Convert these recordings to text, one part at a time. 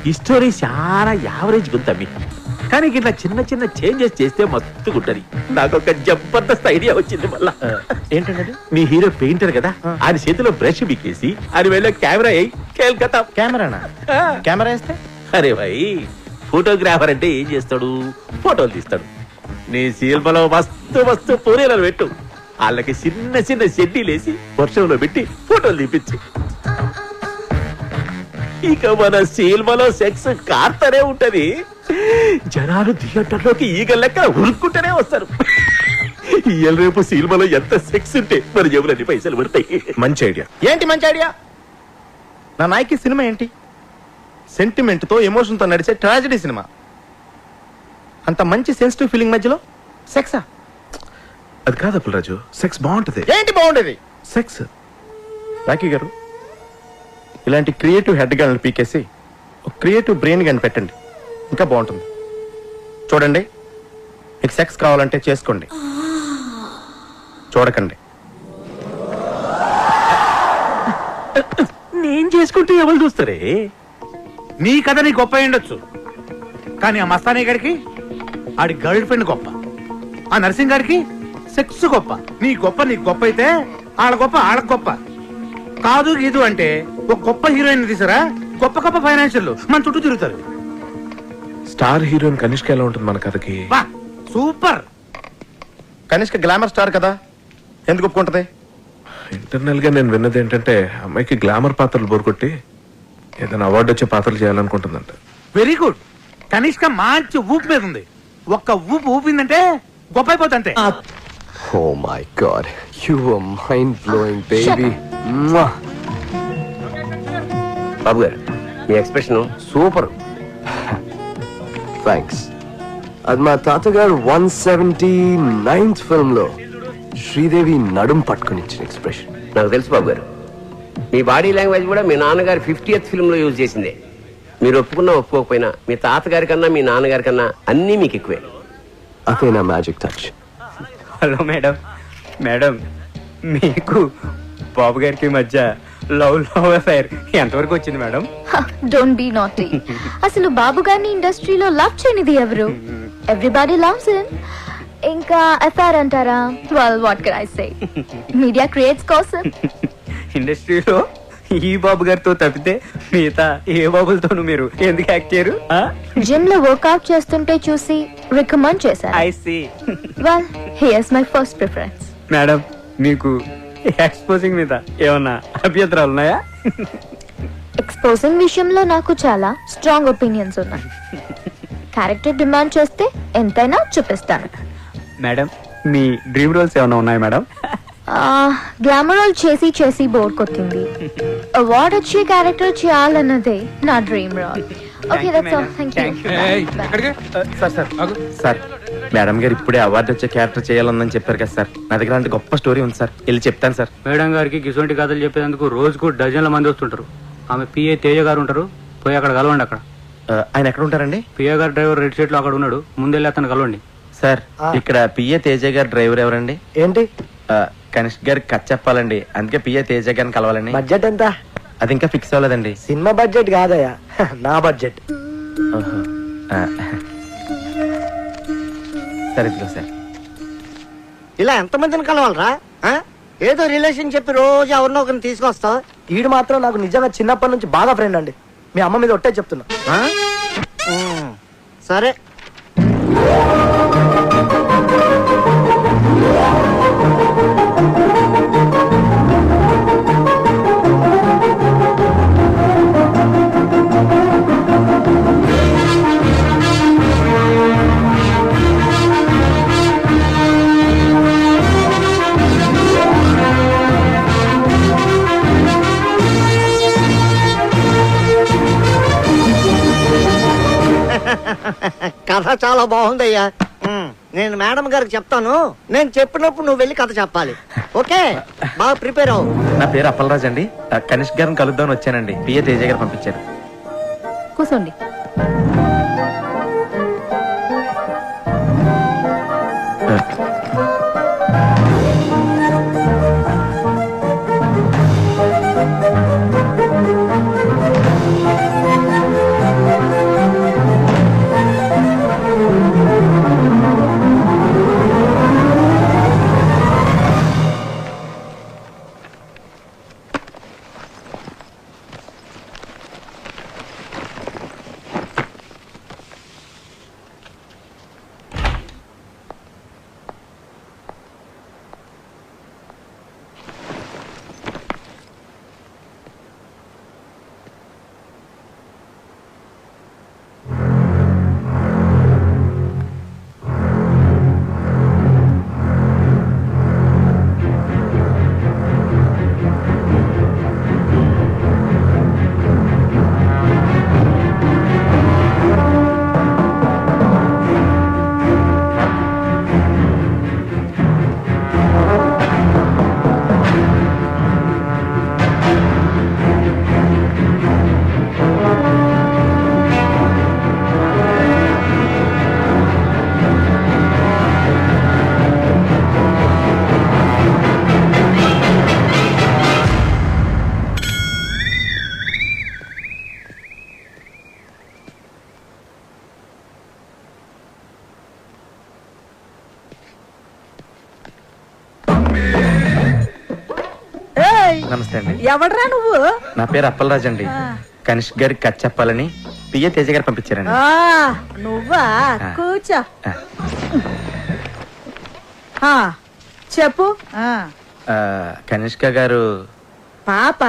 ఈ స్టోరీ చాలా యావరేజ్ గుంతమ్మి, కానీ ఇట్లా చిన్న చిన్న చేంజెస్ చేస్తే మస్తు గుంటది. నాకు ఒక జబర్దస్త్ ఐడియా వచ్చింది. మళ్ళా ఏంటంటే మీ హీరో పెయింటర్ కదా, ఆయన చేతిలో బ్రష్ బిక్కేసి ఆయన వెళ్ళే కెమెరా అయ్యి కేల్కతా. కెమెరానా? కెమెరా వేస్తే అరే భాయ్, ఫోటోగ్రాఫర్ అంటే ఏం చేస్తాడు? ఫోటోలు తీస్తాడు. నీ సినిమాలో మస్తు మస్తు పూరీలను పెట్టు, వాళ్ళకి చిన్న చిన్న షెడ్డీలేసి వర్షంలో పెట్టి ఫోటోలు తీపించు. ఇక మన సినిమాలో సెక్స్ కార్తనే ఉంటది. జనాలు థియేటర్లోకి ఈగ లెక్క ఉరుక్కుంటూనే వస్తారు. ఇవాళ రేపు సినిమాలో ఎంత సెక్స్ ఉంటే మన జేబులన్నీ పైసలు పడతాయి. మంచి ఐడియా. ఏంటి మంచి ఐడియా? నా నాయకి సినిమా ఏంటి? సెంటిమెంట్ తో ఎమోషన్ తో నడిచే ట్రాజెడీ సినిమా. అంత మంచి సెన్సిటివ్ ఫీలింగ్ మధ్యలో సెక్సా? అది కాదు అప్పులరాజు, సెక్స్ బాగుంటది. ఏంటి బాగుండేది? సెక్స్. రాకీ గారు, ఇలాంటి క్రియేటివ్ హెడ్ గన్లు పీకేసి ఒక క్రియేటివ్ బ్రెయిన్ గన్ పెట్టండి, ఇంకా బాగుంటుంది. చూడండి, మీకు సెక్స్ కావాలంటే చేసుకోండి, చూడకండి. నేను చేసుకుంటే ఎవరు చూస్తారే? నీ కథ నీ గొప్ప ఉండొచ్చు, కానీ ఆ మస్తానీ గారికి ఆడి గర్ల్ ఫ్రెండ్ గొప్ప, ఆ నర్సింగ్ గారికి సెక్స్ గొప్ప. నీ గొప్ప నీకు గొప్ప అయితే ఆడ గొప్ప ఆడకు గొప్ప కాదు. గీదు అంటే ఒక గొప్ప హీరోయిన్ తీసారా, గొప్ప గొప్ప ఫైనాన్షియల్ మన చుట్టూ తిరుగుతారు. స్టార్ హీరోయిన్ కనిష్క ఎలా ఉంటుంది మన కథకి? వా సూపర్. కనిష్క గ్లామర్ స్టార్ కదా, ఎందుకు ఒప్పుకుంటది? ఇంటర్నల్ గా నేను విన్నది ఏంటంటే, అమ్మాయికి గ్లామర్ పాత్రలు బోరుకొట్టి ఏదైనా అవార్డు వచ్చే పాత్రలు చేయాలనుకుంటుందంట. Very good. కనిష్క మంచి ఊపు మీద ఉంది. ఒక్క ఊపు ఊపిందంటే గొప్ప అయిపోతుంటే. Oh my God, you were mind-blowing, baby. బాబు గారు, మీ ఎక్స్ప్రెషన్ సూపర్. Thanks. అది మా తాతగారు 179th ఫిల్మ్ లో శ్రీదేవి నడుం పట్టుకుని ఇచ్చిన ఎక్స్ప్రెషన్. నాకు తెలుసు బాబు గారు, మీ బాడీ లాంగ్వేజ్ కూడా మీ నాన్నగారు 50th ఫిల్మ్ లో యూజ్ చేసిందే. మీరు ఒప్పుకున్నా ఒప్పుకోకపోయినా మీ తాతగారి కన్నా మీ నాన్నగారి కన్నా అన్నీ మీకు ఎక్కువే. అదే నా magic touch. Hello madam. Madam, మీకు బాబు గారికి మధ్య లవ్ అఫైర్ ఎంతవరకు వచ్చింది మేడం? Don't be naughty. అసలు బాబు గారిని ఇండస్ట్రీలో లవ్ చేయనిది ఎవరు? Everybody loves him. ఇంకా అఫైర్ అంటారా? Well what can I say, media creates కోసం. ఇండస్ట్రీలో ఈ బాబు గారితో తప్పితే మిగతా ఏ బాబులతోనూ మీరు ఎందుకు యాక్ట్ చేయరు? జిమ్ లో వర్కౌట్ చేస్తుంటే చూసి రికమెండ్ చేశారు. I see. Well here's my first preference. Madam, మీకు ఎక్స్పోజింగ్ మీద ఏమన్నా అభ్యంతరాలు ఉన్నాయా? ఎక్స్పోజింగ్ విషయంలో నాకు చాలా స్ట్రాంగ్ ఒపీనియన్స్ ఉన్నాయి. క్యారెక్టర్ డిమాండ్ చేస్తే ఎంతైనా చూపిస్తాను. మేడం, మీ డ్రీమ్ రోల్స్ ఏమైనా ఉన్నాయా మేడం? గ్లామర్ రోల్ చేసి చేసి బోర్ కొట్టింది. అవార్డ్ వచ్చే క్యారెక్టర్ చేయాలన్నదే నా dream role. Okay, that's all. Thank you. Sir, madam గారు ఇప్పుడే అవార్డు వచ్చే క్యారెక్టర్ చేయాలని చెప్పారు కదా సార్. నా దగ్గర అంటే గొప్ప స్టోరీ ఉంది సార్, వెళ్ళి చెప్తాను సార్. మేడం గారికి గిసొంటి కథలు చెప్పేందుకు రోజుకు డజన్ల మంది వస్తుంటారు. ఆమె పిఏ తేజ గారు ఉంటారు, పోయి అక్కడ కలవండి. అక్కడ ఆయన ఎక్కడ ఉంటారండి? పిఏ గారు డ్రైవర్ రెడ్ షర్ట్ లో అక్కడ ఉన్నాడు, ముందెళ్ళి అతను కలవండి. సార్, ఇక్కడ పిఏ తేజ గారు డ్రైవర్ ఎవరండి? ఏంటి? కనిష్క్ గారికి కథ చెప్పాలండి, అందుకే పిఏ తేజ గారిని కలవాలని. బడ్జెట్ ఎంత? అది ఇంకా ఫిక్స్ అవ్వలేదండి. సినిమా బడ్జెట్ కాదయ్యా, నా బడ్జెట్. సరే, ఇదిగో సార్. ఇలా ఎంతమందిని కలవాలరా? ఏదో రిలేషన్ చెప్పి రోజు ఎవరినో ఒకరిని తీసుకొస్తావు. ఈడు మాత్రం నాకు నిజంగా చిన్నప్పటి నుంచి బాగా ఫ్రెండ్ అండి. మీ అమ్మ మీద ఒట్టే చెప్తున్నా. సరే. కథ చాలా బాగుందయ్యా. నేను మేడం గారికి చెప్తాను. నేను చెప్పినప్పుడు నువ్వు వెళ్ళి కథ చెప్పాలి. ఓకే, బాగా ప్రిపేర్ అవ్వు. నా పేరు అప్పలరాజ్ అండి. కనిష్క్ గారిని కలుద్దామని వచ్చానండి. పిఏ తేజ గారు పంపించారు. కూర్చోండి. నమస్తే అండి. ఎవడ్రా నువ్వు? నా పేరు అప్పలరాజు అండి. కనిష్క్ గారికి కథ చెప్పాలని పిఏ తేజ గారు పంపించారండి. నువ్వా? కూర్చో. చెప్పు. కనిష్క గారు పాప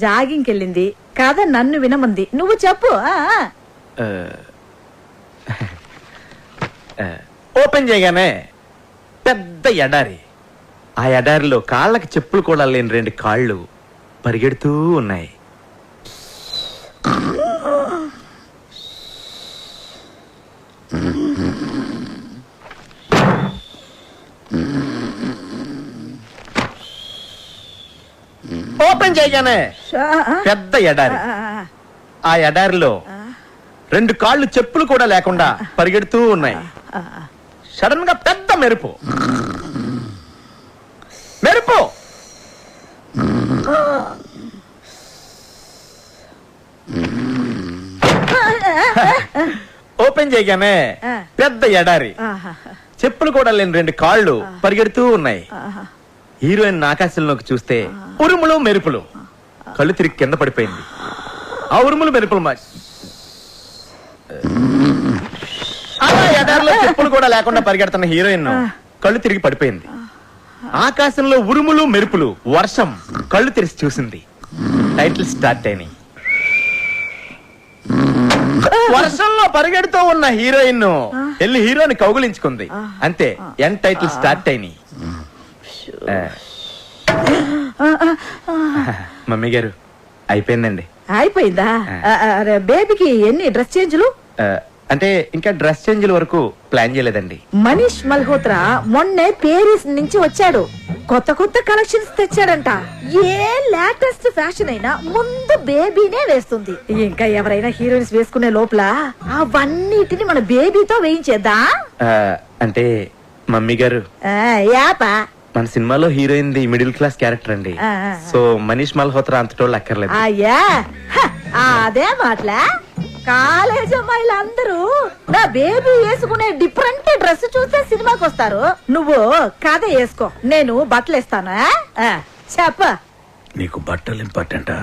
జాగింగ్కి వెళ్ళింది కథ నన్ను వినమంది. నువ్వు చెప్పు. ఓపెన్ చేయగానే పెద్ద ఎడారి. ఆ ఎడారిలో కాళ్ళకి చెప్పులు కూడా లేని 2 కాళ్ళు పరిగెడుతూ ఉన్నాయి. ఓపెన్ చేయగానే పెద్ద ఎడారి. ఆ ఎడారిలో 2 కాళ్ళు చెప్పులు కూడా లేకుండా పరిగెడుతూ ఉన్నాయి. సడన్ గా పెద్ద మెరుపు. మెరుపు ఓపెన్ చేయగానే పెద్ద ఎడారి. చెప్పులు కూడా లేని 2 కాళ్ళు పరిగెడుతూ ఉన్నాయి. హీరోయిన్ ఆకాశంలోకి చూస్తే ఉరుములు మెరుపులు. కళ్ళు తిరిగి కింద పడిపోయింది. ఆ ఉరుములు మెరుపులు అలా ఎడారిలో చెప్పులు కూడా లేకుండా పరిగెడుతున్న హీరోయిన్ కళ్ళు తిరిగి పడిపోయింది. ఆకాశంలో ఉరుములు మెరుపులు, వర్షం. కళ్ళు తెరిచి చూసింది. టైటిల్ స్టార్ట్ అయినాయి. వర్షంలో పరిగెడుతూ ఉన్న హీరోయిన్ వెళ్ళి హీరోని కౌగులించుకుంది. అంతే, ఎండ్ టైటిల్ స్టార్ట్ అయినాయి. మమ్మీ గారు అయిపోయిందండి. అయిపోయిందా? బేబీకి ఎన్ని డ్రెస్ చేంజ్లు? అంటే ఇంకా డ్రెస్ చేంజ్ల వరకు ప్లాన్ చేయలేదండి. మనీష్ మల్హోత్రా మొన్నే పేరిస్ నుంచి వచ్చాడు. కొత్త కొత్త కలెక్షన్స్ తెచ్చాడంట. ఏ లేటెస్ట్ ఫ్యాషన్ అయినా ముందు బేబీనే వేస్తుంది. ఇంకా ఎవరైనా హీరోయిన్స్ వేసుకునే లోపల అవన్నిటిని మన బేబీతో వేయించేద్దా? అంటే మమ్మీ గారు యాపా మన సినిమాలో heroine the middle class character అండి. సో మనీష్ మల్హోత్రా అంతటోళ్ళు అక్కర్లేదు. అయ్యా అదే మాటలా. కాలేజ్ అమ్మాయిలు అందరూ నా బేబీ వేసుకునే డిఫరెంట్ డ్రెస్ చూస్తే సినిమాకి వస్తారు. నువ్వు కథ వేసుకో, నేను బట్టలు వేస్తాను. చెప్ప. నీకు బట్టలు ఇంపార్టెంటా,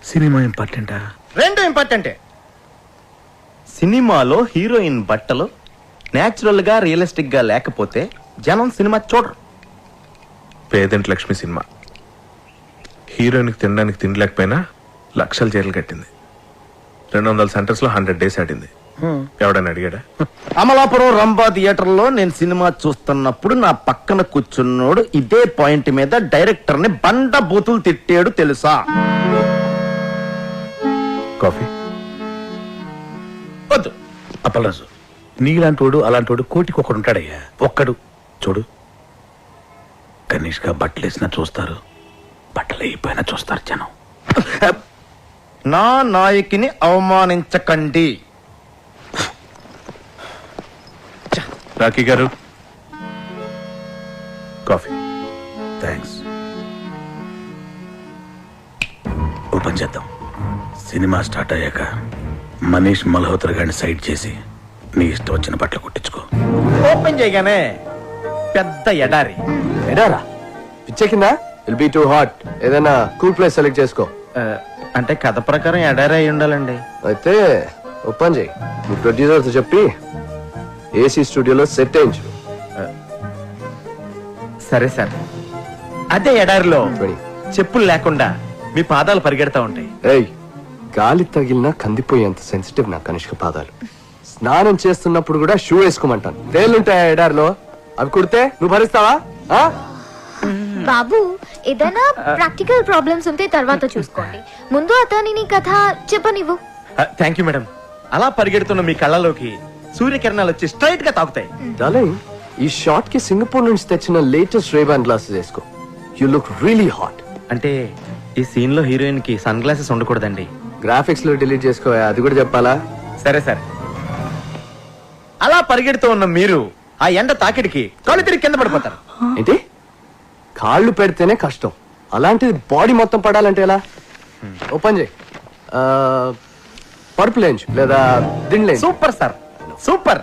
సినిమా ఇంపార్టెంటా? 2 ఇంపార్టెంటే. సినిమాలో హీరోయిన్ బట్టలు నేచురల్ గా రియలిస్టిక్ గా లేకపోతే జనం సినిమా చూడరు. పేదంటి లక్ష్మి సినిమా హీరోయిన్కి తినడానికి తినలేకపోయినా లక్షలు జైలు కట్టింది. 200 సెంటర్స్ లో 100 days ఆడింది. ఎవడని అడిగాడా? అమలాపురం రంభా థియేటర్ లో నేను సినిమా చూస్తున్నప్పుడు నా పక్కన కూర్చున్నోడు ఇదే పాయింట్ మీద డైరెక్టర్ ని బండ బూతులు తిట్టాడు తెలుసా? కాఫీ వద్దు అప్పలరాజు. నీలాంటోడు అలాంటోడు కోటికి ఒకడు ఉంటాడయ్యా. ఒక్కడు చూడు. కనీష్గా బట్టలు వేసినా చూస్తారు, బట్టలు అయిపోయినా చూస్తారు జనం. నా నాయకిని అవమానించకండి. రాఖీ గారు కాఫీ. థ్యాంక్స్. ఓపెన్ చేద్దాం. సినిమా స్టార్ట్ అయ్యాక మనీష్ మల్హోత్రా గారిని సైడ్ చేసి నీ ఇష్టం వచ్చిన బట్టలు కుట్టించుకో. ఓపెన్ చేయగానే పెద్ద ఎడారి. ఎడారా? పిచ్చెక్కిందా? Will be too hot. ఏదైనా కూల్ ప్లేస్ సెలెక్ట్ చేసుకో. అంటే కథ ప్రకారం ఎడారి అయి ఉండాలండి. అయితే ఓపెన్ చేయి. మీ ప్రొడ్యూసర్తో చెప్పి ఏసీ స్టూడియోలో సెట్ అయించు. సరే సార్. అదే ఎడారిలో చెప్పులు లేకుండా మీ పాదాలు పరిగెడతా ఉంటాయి. ఏయ్, గాలి తగిలినా కందిపోయేంత సెన్సిటివ్ నా కనిష్క పాదాలు. స్నానం చేస్తున్నప్పుడు కూడా షూ వేసుకోమంటాను. తేలుంటాయా ఎడారిలో? అవి కుడితే నువ్వు భరిస్తావా? బాబు, ఏదైనా ప్రాక్టికల్ ప్రాబ్లమ్స్ ఉంటే తర్వాత చూసుకోండి. ముందు అతనిని కథ చెప్పనివ్వు. Thank you madam. అలా పరిగెడుతున్న మీ కళ్ళలోకి సూర్యకిరణాలు వచ్చి స్ట్రైట్ గా తాకుతాయి. డార్లింగ్, ఈ షాట్ కి సింగపూర్ నుంచి తెచ్చిన లేటెస్ట్ రేబాన్ గ్లాసెస్ వేసుకో. You look really hot. అంటే ఈ సీన్ లో హీరోయిన్ కి సన్ గ్లాసెస్ ఉండకూడదండి. గ్రాఫిక్స్ లో డిలీట్ చేసుకో, అది కూడా చెప్పాలా? సరే సరే. అలా పరిగెడుతూ ఉన్న మీరు ఆ ఎండ తాకిడికి కళ్ళు తిరిగి కింద పడిపోతారు. ఏంటి? కాళ్ళు పెడితేనే కష్టం, అలాంటిది బాడీ మొత్తం పడాలంటే ఎలా? ఓపెన్ చేయి. పరుపు లేంచు లేదా దిండ్లే. Super sir, super.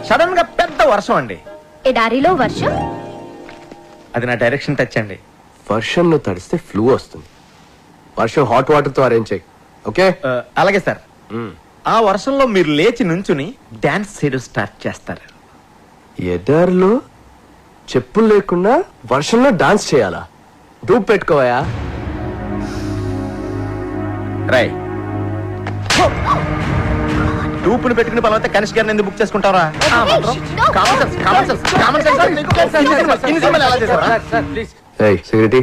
సడన్ గా పెద్ద వర్షం అండి. ఎడారిలో వర్షం? అది నా డైరెక్షన్ టచ్ అండి. వర్షంలో తడిస్తే ఫ్లూ వస్తుంది. వర్షం హాట్ వాటర్ తో అరేంజ్ చేయి. ఓకే? అలాగే సార్. ఆ వర్షంలో మీరు లేచి నుంచుని డాన్స్ చేయడం స్టార్ట్ చేస్తారు. ఎడారిలో చెప్పులు లేకుండా వర్షంలో డాన్స్ చేయాలా? డూప్ పెట్టుకోవయా. రాయ్ డూపుని పెట్టుకుని పలవతే కనిష్ గారిని ఎందుకు బుక్ చేసుకుంటారా? Security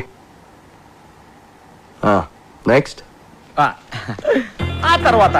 next. ఆ తర్వాత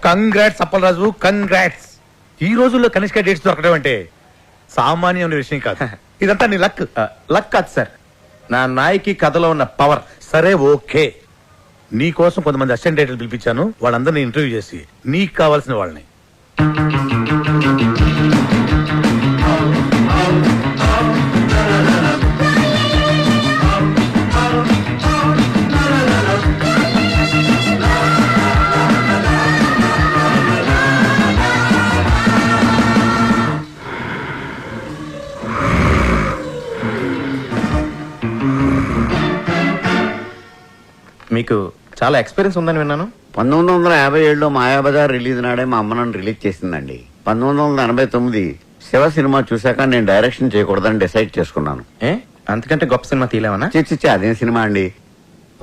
కంగ్రాట్స్ అప్పలరాజు, కంగ్రాట్స్. ఈ రోజుల్లో కనిష్క డేట్స్ దొరకడం అంటే సామాన్యమైన విషయం కాదు. ఇదంతా నీ లక్. లక్ కాదు సార్, నా నాయకి కథలో ఉన్న పవర్. సరే ఓకే, నీ కోసం కొంతమంది అసిస్టెంట్ డైరెక్టర్లు పిలిపించాను. వాళ్ళందరినీ ఇంటర్వ్యూ చేసి నీకు కావాల్సిన వాళ్ళని. మీకు చాలా ఎక్స్పీరియన్స్ ఉందని విన్నాను. 1957లో మాయాబజార్ రిలీజ్ నాడే మా అమ్మ నన్ను రిలీజ్ చేసిందండి. 1989 శివ సినిమా చూశాక నేను డైరెక్షన్ చేయకూడదని డిసైడ్ చేసుకున్నాను. అంతకంటే గొప్ప సినిమా తీయలేమన్నా? చిచ్చి అదేం సినిమా అండి.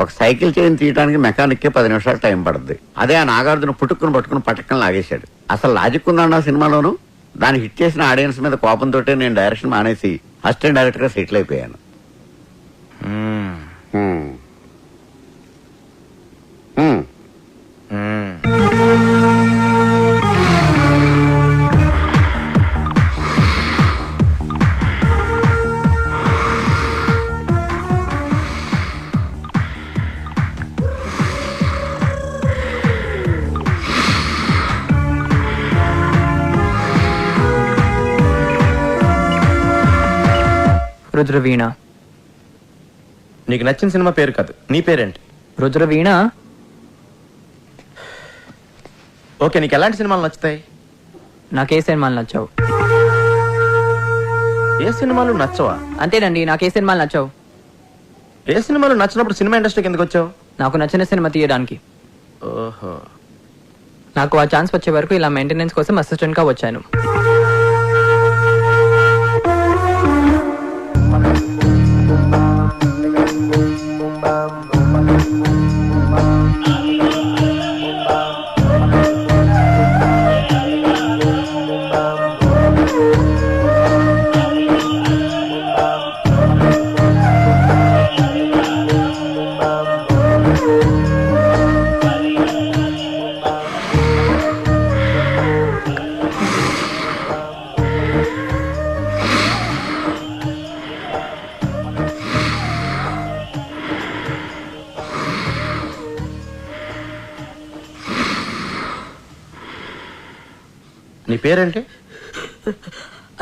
ఒక సైకిల్ చైన్ తీయడానికి మెకానిక్ కే 10 నిమిషాలు టైం పడుతుంది. అదే ఆ నాగార్జున పట్టుకుని పట్టకం లాగేశాడు. అసలు లాజిక్ ఉందండి ఆ సినిమాలోను. దాన్ని హిట్ చేసిన ఆడియన్స్ మీద కోపంతో నేను డైరెక్షన్ మానేసి అసిస్టెంట్ డైరెక్టర్ గా సెటిల్ అయిపోయాను. రుద్రవీణ. నీకు నచ్చిన సినిమా పేరు కాదు, నీ పేరేంటి? రుద్రవీణ. ఓకే, నీకు ఎలాంటి సినిమాలు నచ్చుతాయి? నాకే సినిమాలు నచ్చావు. ఏ సినిమాలు నచ్చవా? అంతేనండి, నాకే సినిమాలు నచ్చావు. ఏ సినిమాలు నచ్చినప్పుడు సినిమా ఇండస్ట్రీకి ఎందుకు వచ్చావు? నాకు నచ్చిన సినిమా తీయడానికి. ఓహో. నాకు ఆ ఛాన్స్ వచ్చే వరకు ఇలా మెయింటెనెన్స్ కోసం అసిస్టెంట్ గా వచ్చాను. నీ పేరేంటి?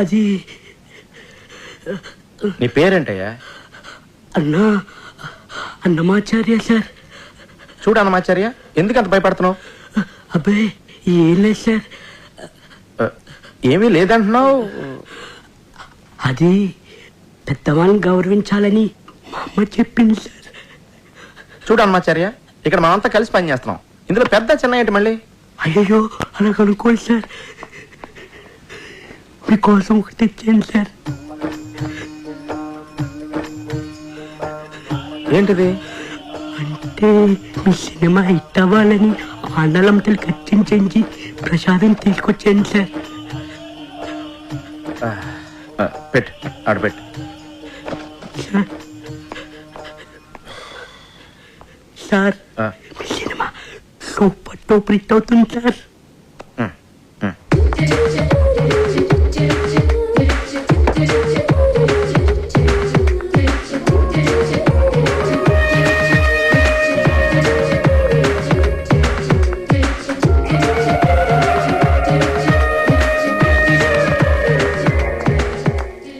అది నీ పేరేంటయ్యా? అన్నమాచార్య సార్. చూడు అన్నమాచార్య, ఎందుకు అంత భయపడుతున్నావు? అబ్బాయి ఏం లేదు సార్. ఏమీ లేదంటున్నావు. అది పెద్దవాళ్ళని గౌరవించాలని మా అమ్మ చెప్పింది సార్. చూడు అన్నమాచార్య, ఇక్కడ మనమంతా కలిసి పని చేస్తున్నాం. ఇందులో పెద్ద చిన్న ఏంటి మళ్ళీ? అయ్యో అలా కనుక్కోండి సార్. మీకోసం ఒకటి తెచ్చాను సార్. ఏంటిది? అంటే మీ సినిమా హిట్ అవ్వాలని ఆండలంతలు ఖర్చించి ప్రసాదం తీసుకొచ్చాను సార్. పెట్టు, ఆడబెట్టు. సార్ మీ సినిమా సూపర్ డూపర్ హిట్ అవుతుంది సార్.